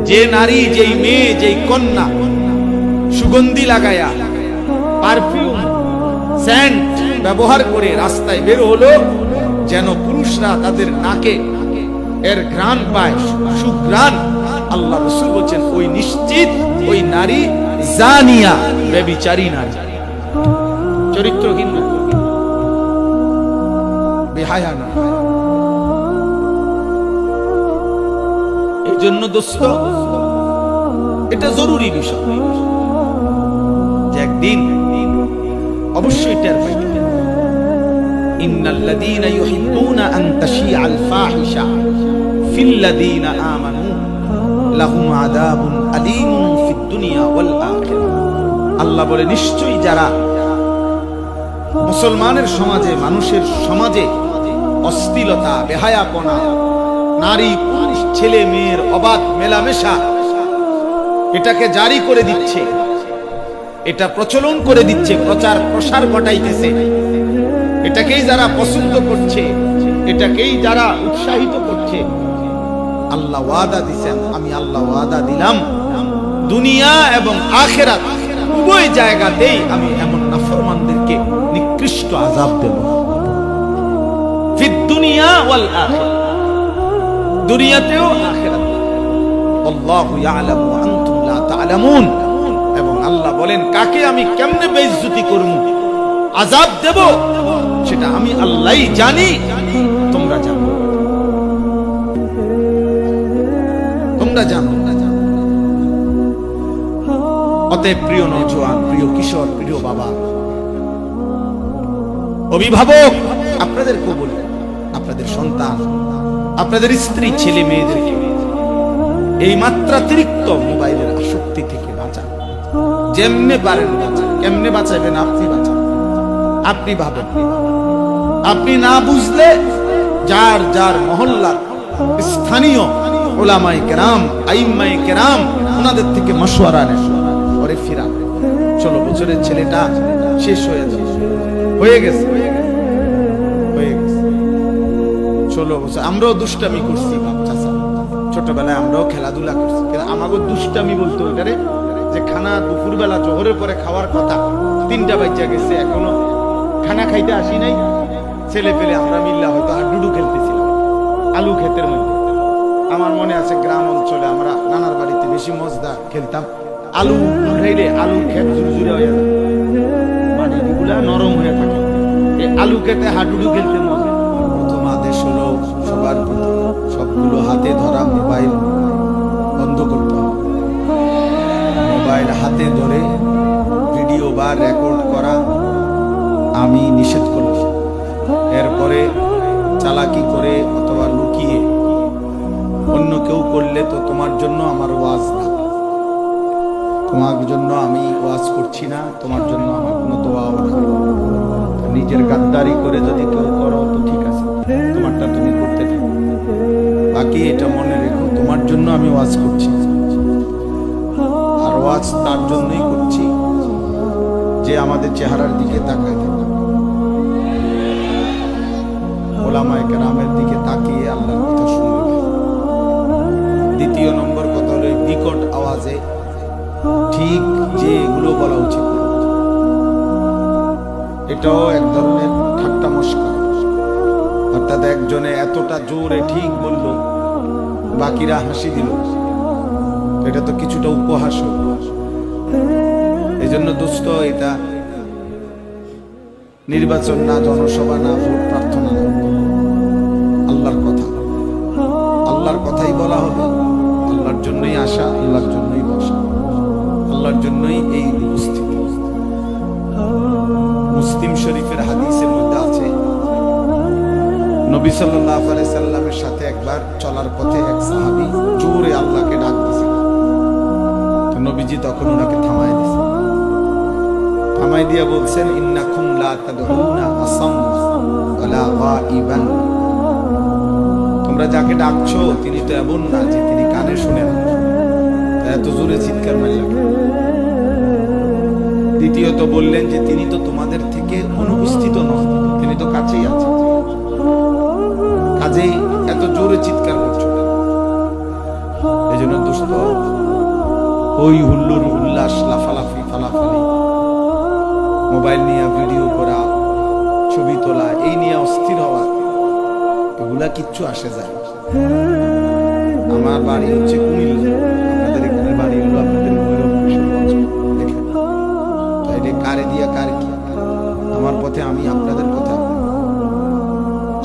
যে নারী, যেই মেয়ে, যেই কন্যা সুগন্ধি লাগায়া পারফিউম সেন্ট ব্যবহার করে রাস্তায় বের হলো, যেন পুরুষরা তাদের নাকে এর ঘ্রাণ পায়, সুঘ্রাণ, আল্লাহ রাসূল বলেন ওই নিশ্চিত ওই নারী জানিয়া, ব্যভিচারী নারী, চরিত্রহীন, বেহায়া না। এই জন্য দোস্ত, এটা জরুরি বিষয় যে একদিন অবশ্যই টের পাইতে হবে। ইন্নাল্লাযীনা ইউহিব্বুনা আন তাশিআল ফাহিশা ফিল্লাযীনা আমানু লাহুম আযাবুন আলীমুন ফিদ দুনিয়া ওয়াল আখিরাহ। আল্লাহ বলে, নিশ্চয়ই যারা মুসলমানের সমাজে, মানুষের সমাজে অশ্লীলতা, বেহায়াপনা, নারী পুরুষ, ছেলে মেয়ের অবাধ মেলামেশা এটাকে জারি করে দিচ্ছে, এটা প্রচলন করে দিচ্ছে, প্রচার প্রসার ঘটাইতেছে, এটাকেই যারা পছন্দ করছে, এটাকেই যারা উৎসাহিত করছে, আল্লাহ ওয়াদা দিয়েছেন, আমি আল্লাহ ওয়াদা দিলাম দুনিয়া এবং আখিরাত উভয় জায়গাতেই আমি এমন নাফরমানদেরকে নিকৃষ্ট আযাব দেব। ফিদ দুনিয়া ওয়াল আখিরাহ, দুনিয়াতেও আখিরাতেও। আল্লাহু ইয়ালামু ওয়া আনতুম লা তা'লামুন। এবং আল্লাহ বলেন, কাকে আমি কেমনে বেইজ্জতি করব, আযাব দেব, সেটা আমি আল্লাহই জানি, তোমরা জানো, তোমরা জানো। অতএব প্রিয় নওজোয়ান, প্রিয় কিশোর, প্রিয় বাবা, অভিভাবক, আপনাদেরকে বলি, আপনাদের সন্তান, আপনাদের স্ত্রী, ছেলে মেয়েদেরকে এই মাত্রাতিরিক্ত মোবাইলের আসক্তি থেকে বাঁচান। যেমনে পারেন বাঁচান। কেমনে বাঁচাবেন? আপনি বাঁচান, আপনি ভাবেন। আপনি না বুঝলে যার যার মহল্লার স্থানীয় উলামায়ে কেরাম, আইম্মায়ে কেরাম, ওনাদের থেকে মাশওয়ারা নেন, পরে ফিরান। 16 বছরের ছেলেটা শেষ হয়ে গেছে, 16 বছর। আমরাও দুষ্টামি করছি চাচা, ছোটবেলায় আমরাও খেলাধুলা করছি, কিন্তু আমাকে দুষ্টামি বলতো ওইটারে, যে খানা দুপুরবেলা জোহরের পরে খাওয়ার কথা, 3টা বাজে গেছে, এখনো খানা খাইতে আসি নাই। ছেলে পেলে আমরা মিল্লা হয়তো হাডুডু খেলতেছিলাম আলু ক্ষেতের মধ্যে। আমার মনে আছে গ্রাম অঞ্চলে আমরা নানার বাড়িতে বেশি মজা খেলতাম। আলু উঠাইলে আলু ক্ষেত ঝুরঝুরে হয়ে যায়, মাটিগুলা নরম হয়ে থাকে, এই আলু খেতে হাডুডু খেলতে মজা। প্রথম আদেশ হলো সবার প্রতি, সবগুলো হাতে ধরা মোবাইল বন্ধ করতে হবে। মোবাইল হাতে ধরে ভিডিও বা রেকর্ড করা আমি নিষেধ করব। এরপরে চালাকি করে অথবা লুকিয়ে অন্য কেউ করলে তো তোমার জন্য আমার ওয়াজ না, তোমার জন্য আমি ওয়াজ করছি না, তোমার জন্য আমার কোনো দোয়াও না। নিজের গাদ্দারি করে যদি কেউ করো তো ঠিক আছে, তোমারটা তুমি করতে থাকো, বাকি এটা মনে রেখো, তোমার জন্য আমি ওয়াজ করছি। আর ওয়াজ তার জন্যই করছি যে আমাদের চেহারার দিকে তাকায় থাকে, ওলামায়ে কেরামের দিকে তাকিয়ে আল্লাহর কথা শুনবে। দ্বিতীয় নম্বর কথা হলো বিকট আওয়াজে ঠিক যে এগুলো বলা উচিত, এটাও এক ধরনের ঠাট্টা মশকরা। অর্থাৎ একজনে এতটা জোরে ঠিক বলল, বাকিরা হাসি দিল, এটা তো কিছুটা উপহাস। এই জন্য দোস্ত, এটা নির্বাচন না, জনসভা না, ভোট প্রার্থনা না, আল্লাহর কথা, আল্লাহর কথাই বলা হবে, আল্লাহর জন্যই আসা, আল্লাহর জন্যই বসা, আল্লাহর জন্যই এই উপস্থিতি। মুসলিম শরীফের হাদিসের মধ্যে আছে, নবী সাল্লাল্লাহু আলাইহি সাল্লামের সাথে একবার চলার পথে এক সাহাবী জোরে আল্লাহকে ডাক দিয়েছিল। তো নবীজি তখন ওনাকে থামায় দিয়েছেন, থামাই দিয়া বলছেন, ইন্নাকুম লা তাদউনা আসাম্মা ওয়ালা গায়িবান, তোমরা যাকে ডাকছো তিনি তো এমন না যে তিনি কানে শুনে না, এত জোরে চিৎকার মারলেন। দ্বিতীয়ত বললেন যে তিনি তো তোমাদের থেকে অনুপস্থিত নন, তিনি তো কাছেই আছেন, কাজেই এত জোরে চিৎকার করছো। এই জন্য দোস্ত ওই হুল্লোর উল্লাস, লাফালাফি ফালাফালি, মোবাইল নিয়ে ভিডিও করা, ছবি তোলা, এই নিয়ে অস্থির হওয়া, এগুলা কিচ্ছু আসে যায়। আমার বাড়ি হচ্ছে কুমিল্লা, আপনাদের এখানে বাড়ি হলো আপনাদের ভৈরব কিশোরগঞ্জ। দেখেন তাইলে কারে দিয়া কার কি, আমার পথে আমি, আপনাদের কথা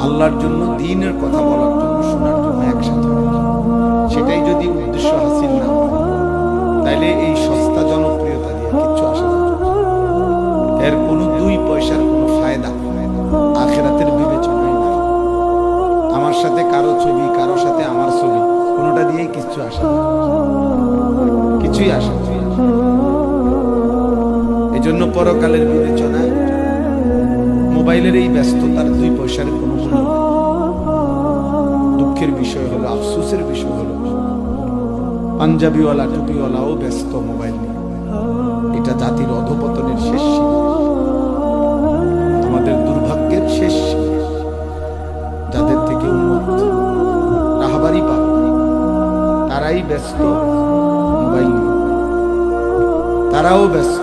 আল্লাহর জন্য, দ্বীনের কথা বলার জন্য, শোনার জন্য একসাথে হয়। সেটাই যদি উদ্দেশ্য হাসিল না হয়, তাইলে এই সস্তা জনপ্রিয়তা দিয়ে কিচ্ছু আসে না। এর কোনো 2 পয়সার কোনো ফায়দা আখিরাতের বিবেচনায় নাই। আমার সাথে কারো ছবি, কারো সাথে আমার ছবি, কোনোটা দিয়েই কিচ্ছু আসে না, কিছুই আসে না। এই জন্য পরকালের বিবেচনায় মোবাইলের এই ব্যস্ততার 2 পয়সার কোনো মূল্য নেই। দুঃখের বিষয় হলো, আফসোসের বিষয় হলো, পাঞ্জাবিওয়ালা টুপিওয়ালাও ব্যস্ত মোবাইল নিয়ে। এটা জাতির অধপতনের শেষ সীমা, আমাদের দুর্ভাগ্যের শেষ সীমা। যাদের থেকে উন্মত রাহাবারি পাবে, তারাই ব্যস্ত মোবাইল নিয়ে, তারাও ব্যস্ত।